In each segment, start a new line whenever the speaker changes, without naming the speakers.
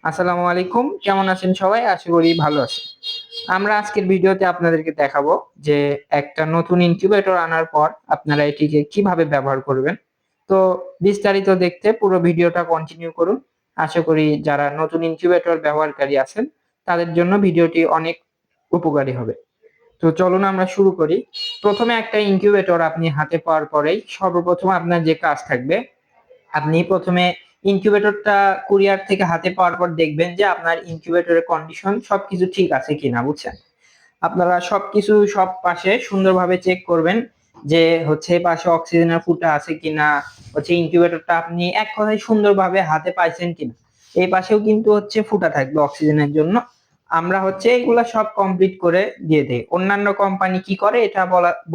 আসসালামু আলাইকুম, কেমন আছেন সবাই? আশা করি ভালো আছেন। আমরা আজকের ভিডিওতে আপনাদেরকে দেখাবো যে একটা নতুন ইনকিউবেটর আনার পর আপনারা এটিকে কিভাবে ব্যবহার করবেন। তো বিস্তারিত দেখতে পুরো ভিডিওটা কন্টিনিউ করুন। আশা করি যারা নতুন ইনকিউবেটর ব্যবহারকারী আছেন তাদের জন্য ভিডিওটি অনেক উপকারী হবে। তো চলুন আমরা শুরু করি। প্রথমে একটা ইনকিউবেটর আপনি হাতে পাওয়ার পরেই সর্বপ্রথম আপনার যে কাজ থাকবে, আপনি প্রথমে ইনকিউবেটরটা কুরিয়ার থেকে হাতে পাওয়ার পর দেখবেন যে আপনার ইনকিউবেটরের কন্ডিশন সবকিছু ঠিক আছে কিনা, বুঝছেন? আপনারা সবকিছু সব পাশে সুন্দরভাবে চেক করবেন যে হচ্ছে এই পাশে অক্সিজেনের ফুটা আছে কিনা, হচ্ছে ইনকিউবেটরটা আপনি এক কথায় সুন্দরভাবে হাতে পাইছেন কিনা। এই পাশেও কিন্তু হচ্ছে ফুটা থাকবে অক্সিজেনের জন্য। আমরা হচ্ছে এগুলা সব কমপ্লিট করে দিয়ে দেই। অন্যান্য কোম্পানি কি করে এটা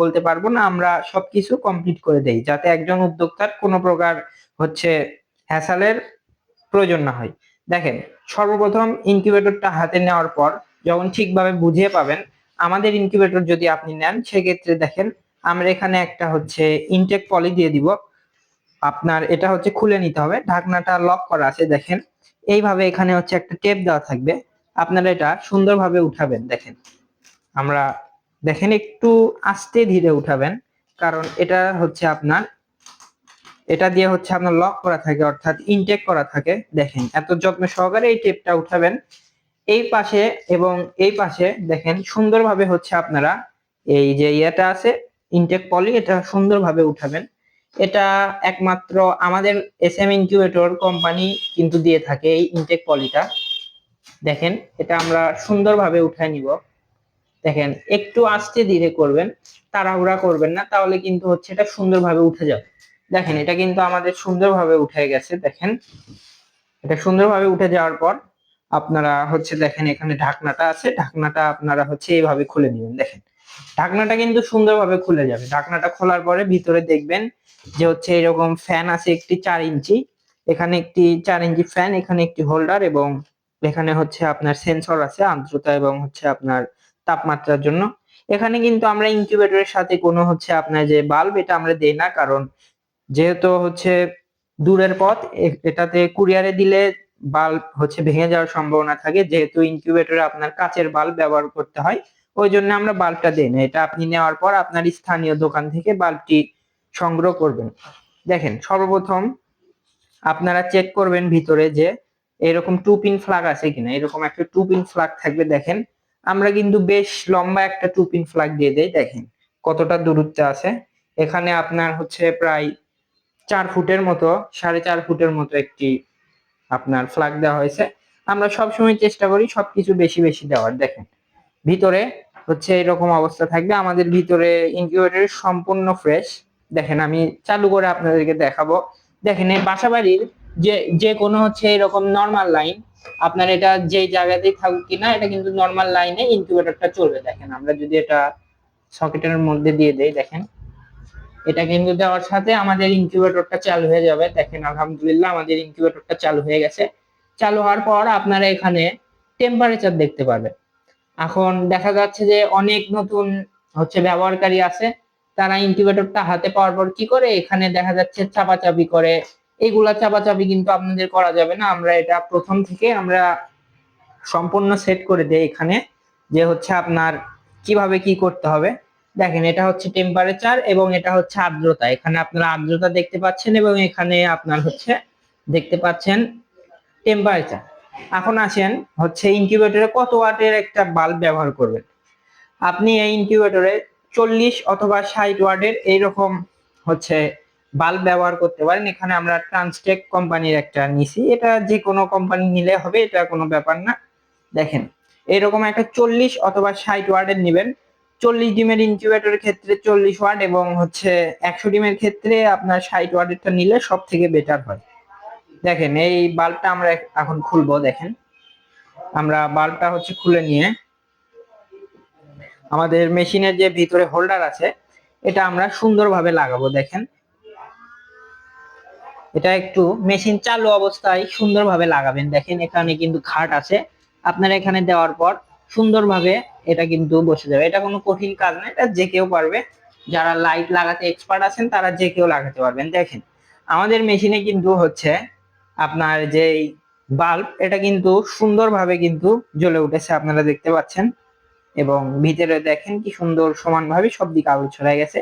বলতে পারবো না, আমরা সবকিছু কমপ্লিট করে দেই যাতে একজন উদ্যোক্তার কোনো প্রকার হচ্ছে হ্যাসালের প্রয়োজন না হয়। দেখেন, সর্বপ্রথম ইনকিউবেটরটা হাতে নেওয়ার পর যখন ঠিকভাবে বুঝিয়ে পাবেন, আমাদের ইনকিউবেটর যদি আপনি নেন সেক্ষেত্রে দেখেন আমরা এখানে একটা হচ্ছে ইনটেক পলি দিয়ে দিব। আপনার এটা হচ্ছে খুলে নিতে হবে, ঢাকনাটা লক করা আছে দেখেন। এইভাবে এখানে হচ্ছে একটা টেপ দেওয়া থাকবে, আপনারা এটা সুন্দরভাবে উঠাবেন। দেখেন আমরা দেখেন একটু আস্তে ধীরে উঠাবেন, কারণ এটা হচ্ছে আপনার এটা দিয়ে হচ্ছে আপনার লক করা থাকে, অর্থাৎ ইনটেক করা থাকে। দেখেন এত যত্ন সহকারে এই টেপটা উঠাবেন। এই পাশে এবং এই পাশে দেখেন সুন্দরভাবে হচ্ছে আপনারা এই যে ইয়েটা আছে ইনটেক পলি, এটা সুন্দরভাবে উঠাবেন। এটা একমাত্র আমাদের এসএম ইনকিউবেটর কোম্পানি কিন্তু দিয়ে থাকে এই ইনটেক পলিটা। দেখেন এটা আমরা সুন্দরভাবে উঠায় নিব। দেখেন একটু আস্তে ধীরে করবেন, তাড়াহুড়া করবেন না, তাহলে কিন্তু হচ্ছে এটা সুন্দরভাবে উঠে যাবে। দেখেন এটা কিন্তু আমাদের সুন্দরভাবে উঠে গেছে। দেখেন এটা সুন্দরভাবে উঠে যাওয়ার পর আপনারা হচ্ছে দেখেন এখানে ঢাকনাটা আছে, ঢাকনাটা আপনারা হচ্ছে এইভাবে খুলে নেবেন। দেখেন ঢাকনাটা কিন্তু সুন্দরভাবে খুলে যাবে। ঢাকনাটা খোলার পরে ভিতরে দেখবেন যে হচ্ছে এরকম ফ্যান আছে একটি 4 ইঞ্চি, এখানে একটি 4 ইঞ্চি ফ্যান, এখানে একটি হোল্ডার এবং এখানে হচ্ছে আপনার সেন্সর আছে আর্দ্রতা এবং হচ্ছে আপনার তাপমাত্রার জন্য। এখানে কিন্তু আমরা ইনকিউবেটরের সাথে কোনো হচ্ছে আপনার যে বাল্ব এটা আমরা দেই না, কারণ যেহেতু হচ্ছে দূরের পথ, এটাতে কুরিয়ারে দিলে বাল্ব হচ্ছে ভেঙে যাওয়ার সম্ভাবনা থাকে। যেহেতু ইনকিউবেটরে আপনার কাচের বাল্ব ব্যবহার করতে হয়, ওই জন্য আমরা বাল্বটা দেই না। এটা আপনি নেওয়ার পর আপনার স্থানীয় দোকান থেকে বাল্বটি সংগ্রহ করবেন। দেখেন সর্বপ্রথম আপনারা চেক করবেন ভিতরে যে এরকম 2 পিন ফ্লাগ আছে কিনা। এরকম একটা 2 পিন ফ্লাগ থাকবে। দেখেন আমরা কিন্তু বেশ লম্বা একটা 2 পিন ফ্লাগ দিয়ে দেই। দেখেন কতটা দূরত্বে আছে, এখানে আপনার হচ্ছে প্রায় 4 ফুটের মতো, 4.5 ফুটের মতো একটি আপনার ফ্ল্যাগ দেওয়া হয়েছে। আমরা সবসময় চেষ্টা করি সবকিছু বেশি বেশি দেওয়ার। দেখেন ভিতরে হচ্ছে এরকম অবস্থা থাকবে। আমাদের ভিতরে ইনকিউবেটর সম্পূর্ণ ফ্রেশ। দেখেন আমি চালু করে আপনাদেরকে দেখাবো। দেখেন এই বাসাবাড়ির যে যে কোনো হচ্ছে এরকম নরমাল লাইন, আপনার এটা যে জায়গাতেই থাকুক কিনা এটা কিন্তু নরমাল লাইনে ইনকিউবেটরটা চলবে। দেখেন আমরা যদি এটা সকেটের মধ্যে দিয়ে দেই, দেখেন এটা কিন্তু দেওয়ার সাথে আমাদের ইনকিউবেটরটা চালু হয়ে যাবে। দেখেন আলহামদুলিল্লাহ আমাদের ইনকিউবেটরটা চালু হয়ে গেছে। চালু হওয়ার পর আপনারা এখানে টেম্পারেচার দেখতে পাবেন। এখন দেখা যাচ্ছে যে অনেক নতুন হচ্ছে ব্যবহারকারী আছে, তারা ইনকিউবেটরটা হাতে পাওয়ার পর কি করে এখানে দেখা যাচ্ছে চাপাচাপি করে। এইগুলা চাপাচাপি কিন্তু আপনাদের করা যাবে না। আমরা এটা প্রথম থেকে আমরা সম্পূর্ণ সেট করে দেই এখানে, যে হচ্ছে আপনার কিভাবে কি করতে হবে। দেখেন এটা হচ্ছে টেম্পারেচার এবং এটা হচ্ছে আর্দ্রতা। এখানে আপনারা আর্দ্রতা দেখতে পাচ্ছেন এবং এখানে আপনার হচ্ছে দেখতে পাচ্ছেন টেম্পারেচার। এখন আসেন হচ্ছে ইনকিউবেটরে কত ওয়াটের একটা বাল্ব ব্যবহার করবেন। আপনি এই ইনকিউবেটরে 40 অথবা 60 ওয়াটের এইরকম হচ্ছে বাল্ব ব্যবহার করতে পারেন। এখানে আমরা ট্রান্সটেক কোম্পানির একটা নিছি, এটা যে কোনো কোম্পানি নিলে হবে, এটা কোনো ব্যাপার না। দেখেন এরকম একটা 40 অথবা 60 ওয়াটের নেবেন। 40 ডিমের ইনকিউবেটরের ক্ষেত্রে 40 ওয়াট এবং হচ্ছে 100 ডিমের ক্ষেত্রে আপনার 60 ওয়াটেরটা নিলে সব থেকে বেটার হয়। দেখেন এই বাল্বটা আমরা এখন খুলবো। দেখেন আমরা বাল্বটা হচ্ছে খুলে নিয়ে আমাদের মেশিনের যে ভিতরে হোল্ডার আছে এটা আমরা সুন্দরভাবে লাগাবো। দেখেন এটা একটু মেশিন চালু অবস্থায় সুন্দরভাবে লাগাবেন। দেখেন এখানে কিন্তু খাট আছে, আপনারা এখানে দেওয়ার পর সুন্দরভাবে এটা কিন্তু বসে যাবে। এটা কোনো কঠিন কাজ না, এটা যে কেউ পারবে। যারা লাইট লাগাতে এক্সপার্ট আছেন তারা যে কেউ লাগাতে পারবেন। দেখেন আমাদের মেশিনে কিন্তু হচ্ছে আপনার যে বাল্ব এটা কিন্তু সুন্দরভাবে কিন্তু জ্বলে উঠেছে, আপনারা দেখতে পাচ্ছেন। এবং ভিতরে দেখেন কি সুন্দর সমানভাবে সব দিকে আলো ছড়ায় গেছে।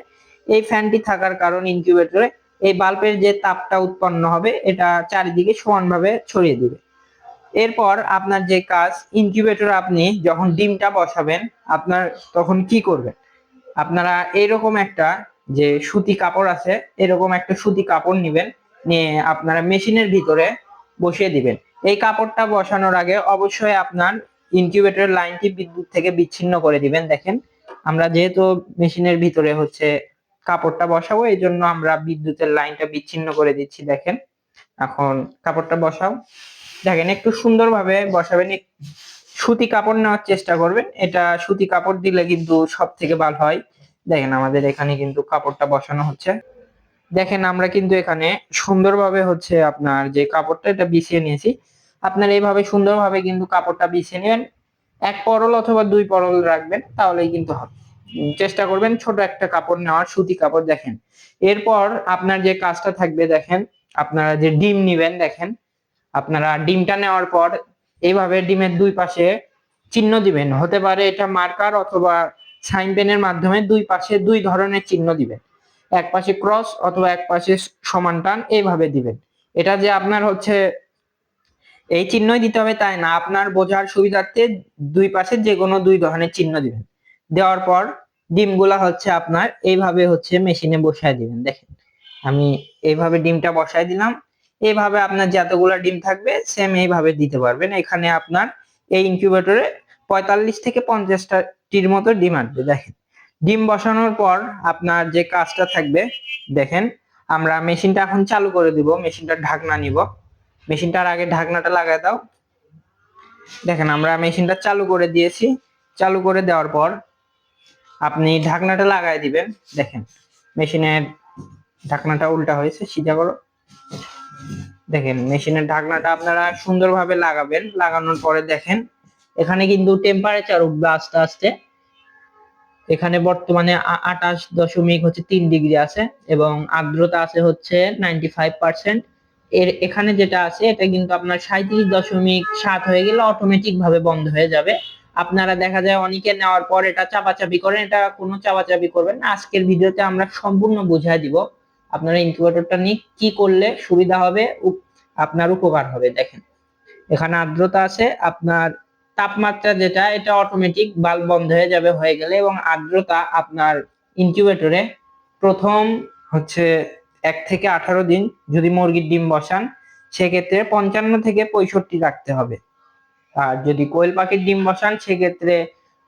এই ফ্যানটি থাকার কারণ ইনকিউবেটরে এই বাল্বের যে তাপটা উৎপন্ন হবে এটা চারিদিকে সমানভাবে ছড়িয়ে দিবে। এরপর আপনার যে কাজ, ইনকিউবেটরে আপনি যখন ডিমটা বসাবেন আপনার তখন কি করবেন, আপনারা এরকম একটা যে সুতি কাপড় আছে, এরকম একটা সুতি কাপড় নিবেন, নিয়ে আপনারা মেশিনের ভিতরে বসিয়ে দিবেন। এই কাপড়টা বসানোর আগে অবশ্যই আপনার ইনকিউবেটরের লাইনটি বিদ্যুৎ থেকে বিচ্ছিন্ন করে দিবেন। দেখেন আমরা যেহেতু মেশিনের ভিতরে হচ্ছে কাপড়টা বসাবো, এই জন্য আমরা বিদ্যুতের লাইনটা বিচ্ছিন্ন করে দিচ্ছি। দেখেন এখন কাপড়টা বসাও। দেখেন একটু সুন্দরভাবে বসাবেন, সুতি কাপড় নেওয়ার চেষ্টা করবেন, এটা সুতি কাপড় দিলে কিন্তু সব থেকে ভালো হয়। দেখেন আমাদের এখানে কিন্তু কাপড়টা বসানো হচ্ছে। দেখেন আমরা কিন্তু এখানে সুন্দরভাবে হচ্ছে আপনার যে কাপড়টা এটা বিছিয়ে নিয়েছি। আপনার এইভাবে সুন্দরভাবে কিন্তু কাপড়টা বিছিয়ে নেবেন, এক পরল অথবা দুই পরল রাখবেন, তাহলেই কিন্তু হবে। চেষ্টা করবেন ছোট একটা কাপড় নেওয়ার, সুতি কাপড়। দেখেন এরপর আপনার যে কাজটা থাকবে, দেখেন আপনারা যে ডিম নিবেন, দেখেন আপনারা ডিমটা নেওয়ার পর এইভাবে ডিমের দুই পাশে চিহ্ন দিবেন, হতে পারে এটা মার্কার অথবা সাইন পেনের মাধ্যমে দুই পাশে দুই ধরনের চিহ্ন দিবেন, এক পাশে ক্রস অথবা এক পাশে সমান টান, এইভাবে দিবেন। এটা যে আপনার হচ্ছে এই চিহ্নই দিতে হবে তাই না, আপনার বোঝার সুবিধার্থে দুই পাশে যে কোনো দুই ধরনের চিহ্ন দিবেন। দেওয়ার পর ডিমগুলা হচ্ছে আপনার এইভাবে হচ্ছে মেশিনে বসায় দিবেন। দেখেন আমি এইভাবে ডিমটা বসায় দিলাম। এইভাবে আপনার যতগুলা ডিম থাকবে সেম এইভাবে দিতে পারবেন। এখানে আপনার এই ইনকিউবেটরে 45 থেকে 50টার মতো ডিম আসবে। দেখেন ডিম বসানোর পর আপনার যে কাজটা থাকবে, দেখেন আমরা মেশিনটা এখন চালু করে দিব। মেশিনটার ঢাকনা নিব, মেশিনটার আগে ঢাকনাটা লাগায় দাও। দেখেন আমরা মেশিনটা চালু করে দিয়েছি। চালু করে দেওয়ার পর আপনি ঢাকনাটা লাগায় দিবেন। দেখেন মেশিনের ঢাকনাটা উল্টা হয়েছে, সিধা করো। দেখেন মেশিনের ঢাকনাটা আপনারা সুন্দরভাবে লাগাবেন। লাগানোর পরে দেখেন এখানে কিন্তু টেম্পারেচার উঠবে আস্তে আস্তে। এখানে বর্তমানে 28.3 ডিগ্রি আছে এবং আর্দ্রতা আছে হচ্ছে 95%। এখানে যেটা আছে এটা কিন্তু আপনার 37.7 হয়ে গেলে অটোমেটিক ভাবে বন্ধ হয়ে যাবে। আপনারা দেখা যায় অনেকে নেওয়ার পর এটা চাপাচাপি করেন, এটা কোনো চাপাচাপি করবেন না। আজকের ভিডিওতে আমরা সম্পূর্ণ বুঝাই দিব আপনারা ইনকিউবেটরটা নিয়ে কি করলে সুবিধা হবে, আপনার উপকার হবে। দেখেন এখানে আর্দ্রতা আছে, আপনার তাপমাত্রা যেটা এটা অটোমেটিক বাল্ব বন্ধ হয়ে যাবে হয়ে গেলে, এবং আর্দ্রতা আপনার ইনকিউবেটরে প্রথম হচ্ছে 1 থেকে 18 দিন যদি মুরগির ডিম বসান সেক্ষেত্রে 55 থেকে 65 রাখতে হবে। আর যদি কোয়েল পাখির ডিম বসান সেক্ষেত্রে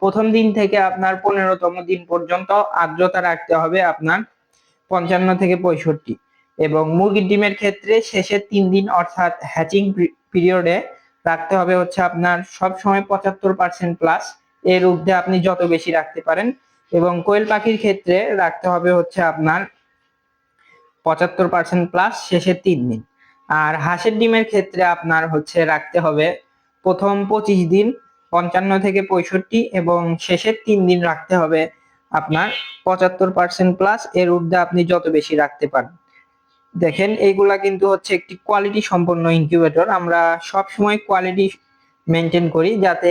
প্রথম দিন থেকে আপনার 15তম দিন পর্যন্ত আর্দ্রতা রাখতে হবে আপনার 55 থেকে 65। এবং মুরগির ডিমের ক্ষেত্রে শেষের 3 দিন অর্থাৎ হ্যাচিং পিরিয়ডে রাখতে হবে হচ্ছে আপনার সব সময় 75% প্লাস। এর ঊর্ধ্বে আপনি যত বেশি রাখতে পারেন। এবং কোয়েল পাখির ক্ষেত্রে রাখতে হবে হচ্ছে আপনার 75% প্লাস শেষের 3 দিন। আর হাঁসের ডিমের ক্ষেত্রে আপনার হচ্ছে রাখতে হবে প্রথম 25 দিন 55 থেকে 65 এবং শেষের 3 দিন রাখতে হবে আপনার 75% প্লাস। এর ঊর্ধ্বে আপনি যত বেশি রাখতে পারেন। দেখেন এইগুলা কিন্তু হচ্ছে একটি কোয়ালিটি সম্পন্ন ইনকিউবেটর। আমরা সব সময় কোয়ালিটি মেনটেন করি যাতে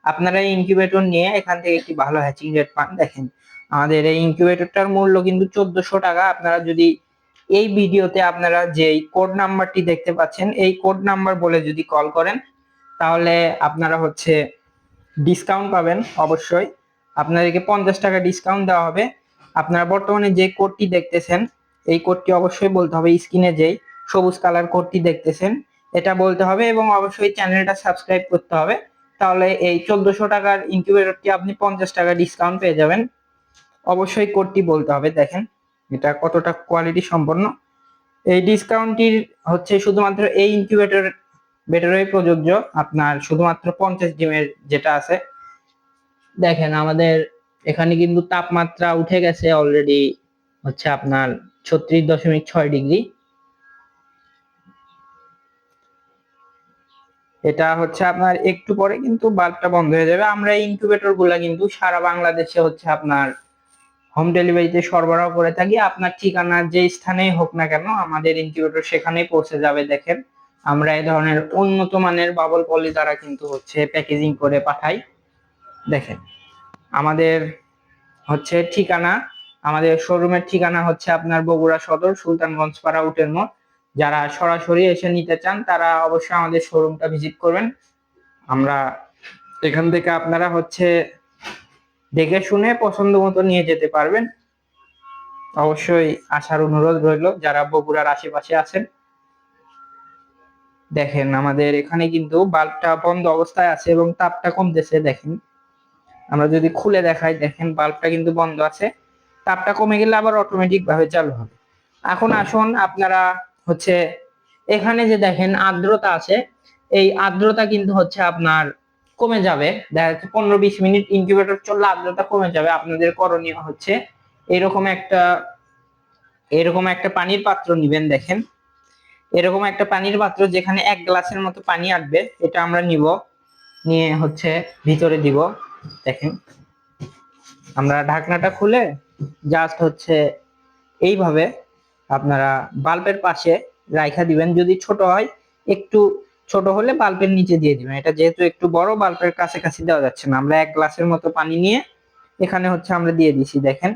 আপনারা ইনকিউবেটর নিয়ে এখান থেকে একটি ভালো হ্যাচিং রেট পান। দেখেন আমাদের এই ইনকিউবেটরটার মূল্য কিন্তু 1400 টাকা। আপনারা যদি এই ভিডিওতে আপনারা যে কোড নাম্বারটি দেখতে পাচ্ছেন এই কোড নাম্বার বলে যদি কল করেন তাহলে আপনারা হচ্ছে ডিসকাউন্ট পাবেন। অবশ্যই আপনাদেরকে 50 টাকা ডিসকাউন্ট দেওয়া হবে। আপনারা বর্তমানে যে কোডটি দেখতেছেন এই কোডটি অবশ্যই বলতে হবে, স্ক্রিনে যেই সবুজ কালার কোডটি দেখতেছেন এটা বলতে হবে এবং অবশ্যই চ্যানেলটা সাবস্ক্রাইব করতে হবে। তাহলে এই 1400 টাকার ইনকিউবেটরটি আপনি 50 টাকা ডিসকাউন্ট পেয়ে যাবেন। অবশ্যই কোডটি বলতে হবে। দেখেন এটা কতটা কোয়ালিটি সম্পন্ন। এই ডিসকাউন্টটির হচ্ছে শুধুমাত্র এই ইনকিউবেটর বেটারই প্রযোজ্য, আপনার শুধুমাত্র 50 ডিমের যেটা আছে। দেখেন আমাদের এখানে কিন্তু তাপমাত্রা উঠে গেছে অলরেডি হচ্ছে আপনার 36.6 ডিগ্রি। এটা হচ্ছে আপনার একটু পরে কিন্তু বাল্বটা বন্ধ হয়ে যাবে। আমরা এই ইনকিউবেটর গুলা কিন্তু সারা বাংলাদেশে হচ্ছে আপনার হোম ডেলিভারিতে সরবরাহ করে থাকি। আপনার ঠিকানা যে স্থানেই হোক না কেন আমাদের ইনকিউবেটর সেখানেই পৌঁছে যাবে। দেখেন আমরা এই ধরনের উন্নত মানের বাবল পলি দ্বারা কিন্তু হচ্ছে প্যাকেজিং করে পাঠাই। দেখেন আমাদের হচ্ছে ঠিকানা, আমাদের শোরুমের ঠিকানা হচ্ছে আপনার বগুড়া সদর সুলতানগঞ্জ পাড়া উটের মোড়। যারা সরাসরি এসে নিতে চান তারা অবশ্যই আমাদের শোরুমটা ভিজিট করবেন। আমরা এখান থেকে আপনারা হচ্ছে দেখে শুনে পছন্দ মতো নিয়ে যেতে পারবেন। অবশ্যই আসার অনুরোধ রইল যারা বগুড়ার আশেপাশে আছেন। দেখেন আমাদের এখানে কিন্তু বাল্বটা বন্ধ অবস্থায় আছে এবং তাপটা কমতেছে। দেখেন আমরা যদি খুলে দেখাই, দেখেন বাল্বটা কিন্তু বন্ধ আছে, তাপটা কমে গেলে আবার অটোমেটিক ভাবে চালু হবে। এখন আসুন আপনারা হচ্ছে এখানে যে দেখেন আর্দ্রতা আছে, এই আর্দ্রতা কিন্তু হচ্ছে আপনার কমে যাবে। দেখা যাচ্ছে 15-20 মিনিট ইনকিউবেটর চললে আর্দ্রতা কমে যাবে। আপনাদের করণীয় হচ্ছে এরকম একটা পানির পাত্র নিবেন। দেখেন এরকম একটা পানির পাত্র যেখানে 1 গ্লাসের মতো পানি আসবে, এটা আমরা নিব, নিয়ে হচ্ছে ভিতরে দিব। দেখেন আমরা ঢাকনাটা খুলে জাস্ট হচ্ছে এইভাবে আপনারা বাল্বের পাশে রাইখা দিবেন। যদি ছোট হয়, একটু ছোট হলে বাল্বের নিচে দিয়ে দিবেন। এটা যেহেতু একটু বড়, বাল্বের কাছাকাছি দেওয়া যাচ্ছে না। আমরা 1 গ্লাসের মতো পানি নিয়ে এখানে হচ্ছে আমরা দিয়ে দিছি। দেখেন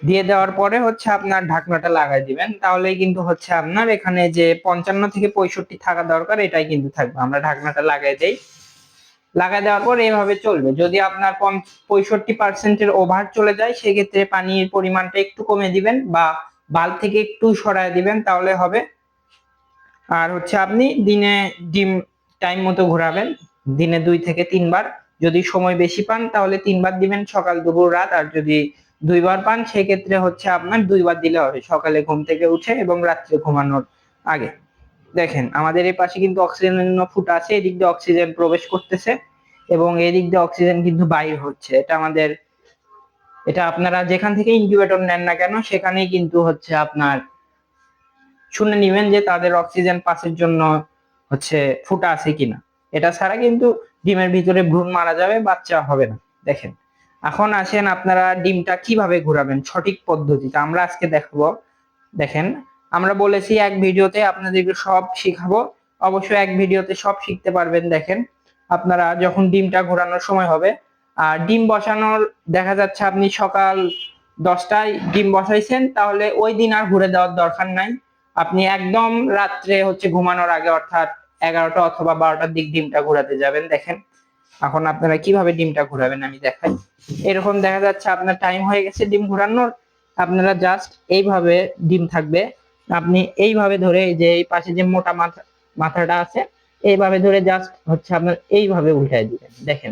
দিয়ে দেওয়ার পরে হচ্ছে আপনার ঢাকনাটা লাগাই দিবেন, তাহলেই কিন্তু হচ্ছে আপনার এখানে যে 55 থেকে 65 থাকা দরকার এটাই কিন্তু থাকবে। আমরা ঢাকনাটা লাগাই দেই, লাগাই দেওয়ার পর এইভাবে চলবে। যদি আপনার 65%-এর ওভার চলে যায় সেক্ষেত্রে পানির পরিমাণটা একটু কমে দিবেন বা বাল্ব থেকে একটু সরায় দিবেন, তাহলে হবে। আর হচ্ছে আপনি দিনে ডিম টাইম মতো ঘোরাবেন, দিনে 2 থেকে 3 বার। যদি সময় বেশি পান তাহলে 3 বার দিবেন, সকাল দুপুর রাত। আর যদি 2 বার পান সেক্ষেত্রে হচ্ছে আপনার 2 বার দিলে হবে, সকালে ঘুম থেকে উঠে এবং রাত্রে ঘুমানোর আগে। দেখেন আমাদের এই পাশে কিন্তু অক্সিজেনের ফুটা আছে, এদিক দিয়ে অক্সিজেন প্রবেশ করতেছে এবং এদিক দিয়ে অক্সিজেন কিন্তু বাইর হচ্ছে। এটা আপনারা যেখান থেকে ইনকিউবেটর নেন না কেন সেখানেই কিন্তু হচ্ছে আপনার শুনে নিবেন যে তাদের অক্সিজেন পাসের জন্য হচ্ছে ফুটা আছে কিনা। এটা ছাড়া কিন্তু ডিমের ভিতরে ভ্রূণ মারা যাবে, বাচ্চা হবে না। দেখেন এখন আসেন আপনারা ডিমটা কিভাবে ঘোরাবেন সঠিক পদ্ধতিতে আমরা আজকে দেখাবো। দেখেন আমরা বলেছি এক ভিডিওতে আপনাদেরকে সব শিখাবো, অবশ্যই এক ভিডিওতে সব শিখতে পারবেন। দেখেন আপনারা যখন ডিমটা ঘোরানোর সময় হবে, আর ডিম বসানোর দেখা যাচ্ছে আপনি সকাল 10টায় ডিম বসাইছেন, তাহলে ওই দিন আর ঘুরে দেওয়ার দরকার নাই। আপনি একদম রাত্রে হচ্ছে ঘুমানোর আগে অর্থাৎ 11টা অথবা 12টার দিক ডিমটা ঘোরাতে যাবেন। দেখেন এখন আপনারা কিভাবে ডিমটা ঘোরাবেন আমি দেখাই। এরকম দেখা যাচ্ছে আপনার টাইম হয়ে গেছে ডিম ঘোরানোর, আপনারা জাস্ট এইভাবে ডিম থাকবে, আপনি এইভাবে ধরে যে এই পাশে যে মোটা মাথাটা আছে এইভাবে ধরে জাস্ট হচ্ছে আপনার এইভাবে উল্টাই দিবেন। দেখেন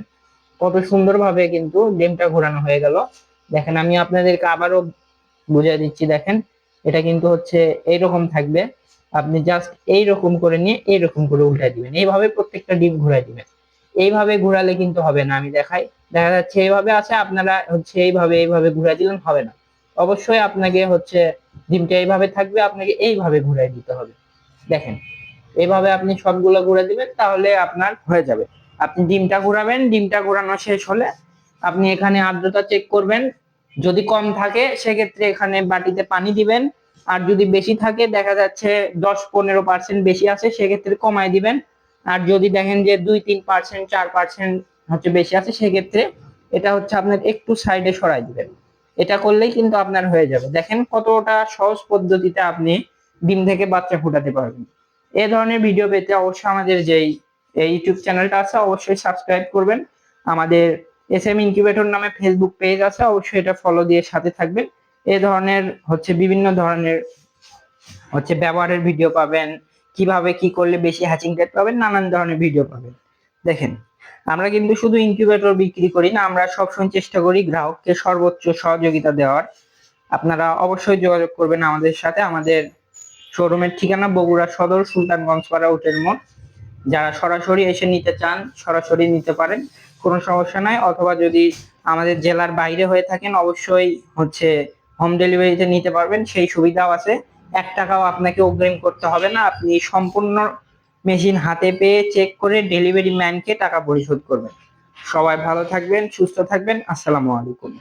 কত সুন্দরভাবে কিন্তু ডিমটা ঘোরানো হয়ে গেল। দেখেন আমি আপনাদেরকে আবারও বুঝিয়ে দিচ্ছি। দেখেন এটা কিন্তু হচ্ছে এইরকম থাকবে, আপনি জাস্ট এইরকম করে নিয়ে এইরকম করে উল্টাই দিবেন, এইভাবে প্রত্যেকটা ডিম ঘুরাই দিবেন। এইভাবে ঘোরালে কিন্তু হবে না, আমি দেখাই। দেখা যাচ্ছে এইভাবে আছে, আপনারা হচ্ছে এইভাবে ঘুরাই দিলেন হবে না। অবশ্যই আপনাকে হচ্ছে ডিমটা এইভাবে থাকবে, আপনাকে এইভাবে ঘুরাই দিতে হবে। দেখেন এইভাবে আপনি সবগুলো ঘুরে দিবেন, তাহলে আপনার হয়ে যাবে। আপনি ডিমটা ঘোরাবেন, ডিমটা ঘোরানো শেষ হলে আপনি এখানে আর্দ্রতা চেক করবেন। যদি কম থাকে সেক্ষেত্রে এখানে বাটিতে পানি দিবেন, আর যদি বেশি থাকে দেখা যাচ্ছে 10-15% বেশি আছে সেক্ষেত্রে কমায় দিবেন। আর যদি দেখেন যে 2-3% 4% হচ্ছে বেশি আছে সেক্ষেত্রে এটা হচ্ছে আপনার একটু সাইডে সরাই দিবেন। এটা করলেই কিন্তু আপনার হয়ে যাবে। দেখেন কতটা সহজ পদ্ধতিতে আপনি ডিম থেকে বাচ্চা ফোটাতে পারবেন। এই ধরনের ভিডিও পেতে অবশ্যই আমাদের যেই ইউটিউব চ্যানেলটা আছে অবশ্যই সাবস্ক্রাইব করবেন। আমাদের এসএম ইনকিউবেটর নামে ফেসবুক পেজ আছে, অবশ্যই এটা ফলো দিয়ে সাথে থাকবেন। এই ধরনের হচ্ছে বিভিন্ন ধরনের হচ্ছে ব্যবহারের ভিডিও পাবেন, কিভাবে কি করলে বেশি হ্যাচিং রেট পাবেন, নানান ধরনের ভিডিও পাবেন। দেখেন আমরা কিন্তু শুধু ইনকিউবেটর বিক্রি করি না, আমরা সবসময় চেষ্টা করি গ্রাহককে সর্বোচ্চ সহযোগিতা দেওয়ার। আপনারা অবশ্যই যোগাযোগ করবেন আমাদের সাথে। আমাদের শোরুমের ঠিকানা বগুড়া সদর সুলতানগঞ্জ পাড়া উটের মোড়। যারা সরাসরি এসে নিতে চান সরাসরি নিতে পারেন, কোনো সমস্যা নাই। অথবা যদি আমাদের জেলার বাইরে হয়ে থাকেন অবশ্যই হচ্ছে হোম ডেলিভারিতে নিতে পারবেন, সেই সুবিধাও আছে। 1 টাকাও আপনাকে অগ্রিম করতে হবে না, আপনি সম্পূর্ণ মেশিন হাতে পেয়ে চেক করে ডেলিভারি ম্যানকে টাকা পরিশোধ করবেন। সবাই ভালো থাকবেন, সুস্থ থাকবেন। আসসালামু আলাইকুম।